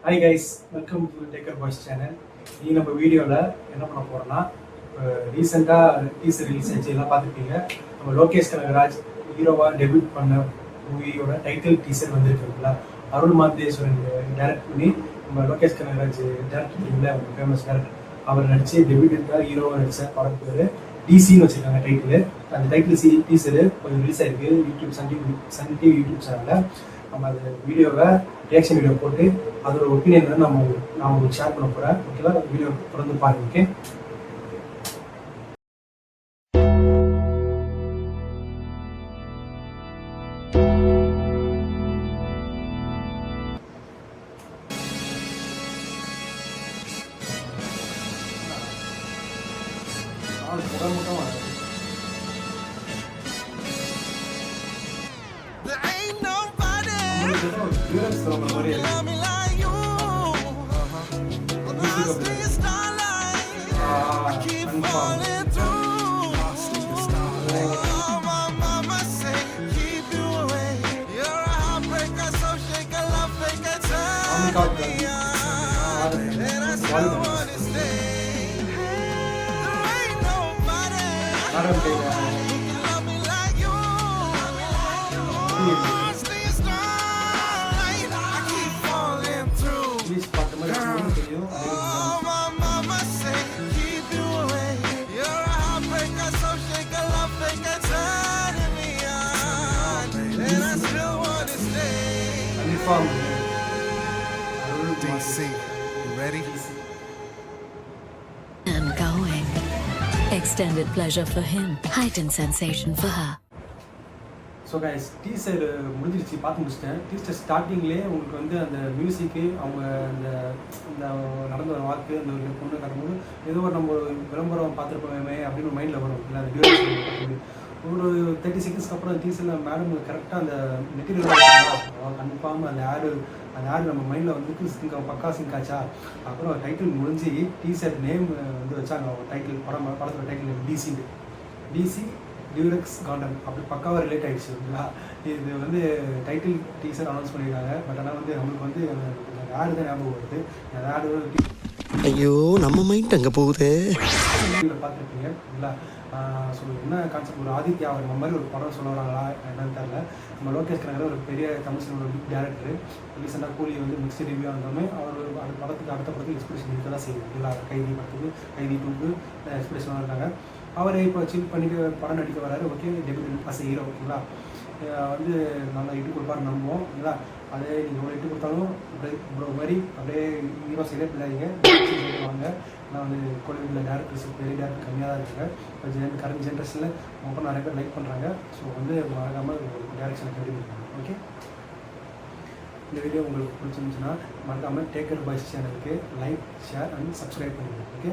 Hi guys, welcome to taker boys channel. இன்னைக்கு நம்ம வீடியோவில் என்ன பண்ண போகிறோம்னா, ரீசெண்டாக டீசர் ரிலீஸ் ஆச்சு, எல்லாம் பார்த்துருப்பீங்க. நம்ம லோகேஷ் கனகராஜ் ஹீரோவாக டெபியூட் பண்ண மூவியோட டைட்டில் டீசர் வந்துருக்குங்களா. அருள் மாதேஸ்வரன் டைரக்ட் பண்ணி நம்ம லோகேஷ் கனகராஜ் டேரக்டர் பண்ணிங்களா, அவங்க ஃபேமஸ் டேரக்டர், அவர் நடிச்சு டெபியூட் தான் ஹீரோவாக நடித்த படம் பேர் டிசின்னு வச்சுருக்காங்க டைட்டில். அந்த டைட்டில் டீசரு கொஞ்சம் ரிலீஸ் ஆயிருக்கு யூடியூப் சன் டிவி யூடியூப் சேனலில். நம்ம அந்த வீடியோவை ரியாக்ஷன் வீடியோ போட்டு அதோட ஒப்பீனியன் வந்து நான் உங்களுக்கு ஷேர் பண்ண போகிறேன். ஓகேவா? வீடியோ தொடர்ந்து பாருங்க. Okay, DC, you ready? And going. Extended pleasure for him, heightened sensation for her. So guys, teaser முடிஞ்சிருச்சு, பார்த்து முடிச்சிட்டேன். டீசர் ஸ்டார்டிங்லேயே உங்களுக்கு வந்து அந்த மியூசிக்கு, அவங்க அந்த இந்த நடந்து வர வாக்கு, அந்த ஒரு பொண்ணு கட்டும்போது ஏதோ ஒரு நம்ம விளம்பரம் பார்த்துருப்போமே அப்படின்னு ஒரு மைண்டில் வரும். இல்லை அந்த டியூரேஷன் ஒரு 30 செகண்ட்ஸ்க்கு அப்புறம் டீசரில் மேடம் கரெக்டாக அந்த மெட்டீரியல் கன்ஃபார்ம் அந்த ஆடு நம்ம மைண்டில் வந்து பக்கா சிங்க் ஆச்சா. அப்புறம் டைட்டில் முடிஞ்சு டீசர் நேம் வந்து வச்சாங்க. அவங்க படத்தோட டைட்டில் டிசி டியூரக்ஸ் கார்டன் அப்படி பக்காவாக ரிலேட் ஆகிடுச்சு. ஓகேங்களா? இது வந்து டைட்டில் டீசர் அனௌன்ஸ் பண்ணியிருக்காங்க. பட் ஆனால் வந்து நம்மளுக்கு வந்து அந்த ஆடு தான் ஞாபகம் வருது. அந்த ஆடு ஐயோ, நம்ம மைண்ட் அங்கே போகுது. பார்த்துருப்பீங்க. ஓகேங்களா? ஸோ என்ன கான்செப்ட், ஒரு ஆதித்யா அவர் நம்ம மாதிரி ஒரு படம் சொல்ல வராங்களா என்னன்னு தெரியல. நம்ம லோகேஷ் கனகராஜ் ஒரு பெரிய தமிழ் சினிமா டேரக்டர். ரீசெண்டாக கூலி வந்து மிக்ஸ்டு ரிவ்யூ வந்தோமே அவர் அந்த படத்துக்கு அடுத்த படத்துக்கு எக்ஸ்பிரேஷன் இருக்க தான் செய்யும். இல்லை கைதி படத்துக்கு, கைதி 2க்கு எக்ஸ்பிரேஷன் இருக்காங்க. அவரை இப்போ சில் பண்ணிட்டு படம் நடிக்க வராரு. Okay, debut as hero. ஓகேங்களா? வந்து நல்லா இட்டு கொடுப்பாரு நம்புவோம். ஓகேங்களா? அதே நீங்கள் எவ்வளோ இட்டு கொடுத்தாலும் அப்படியே மாதிரி அப்படியே ஹீரோ சைடே பிள்ளைங்க வாங்க. ஆனால் வந்து கோலிவுட்டில் டேரக்டர்ஸ் பெரிய டேரக்டர் கம்மியாக தான் இருக்காங்க. இப்போ கரண்ட் ஜென்ரேஷனில் ரொம்ப நிறைய பேர் லைக் பண்ணுறாங்க. ஸோ வந்து மறக்காமல் டேரக்ஷனை கண்டிப்பாக. ஓகே, இந்த வீடியோ உங்களுக்கு பிடிச்சிருந்துச்சுன்னா மறக்காமல் டேக்கர் பாய்ஸ் சேனலுக்கு லைக், ஷேர் அண்ட் சப்ஸ்கிரைப் பண்ணிடுங்க. ஓகே.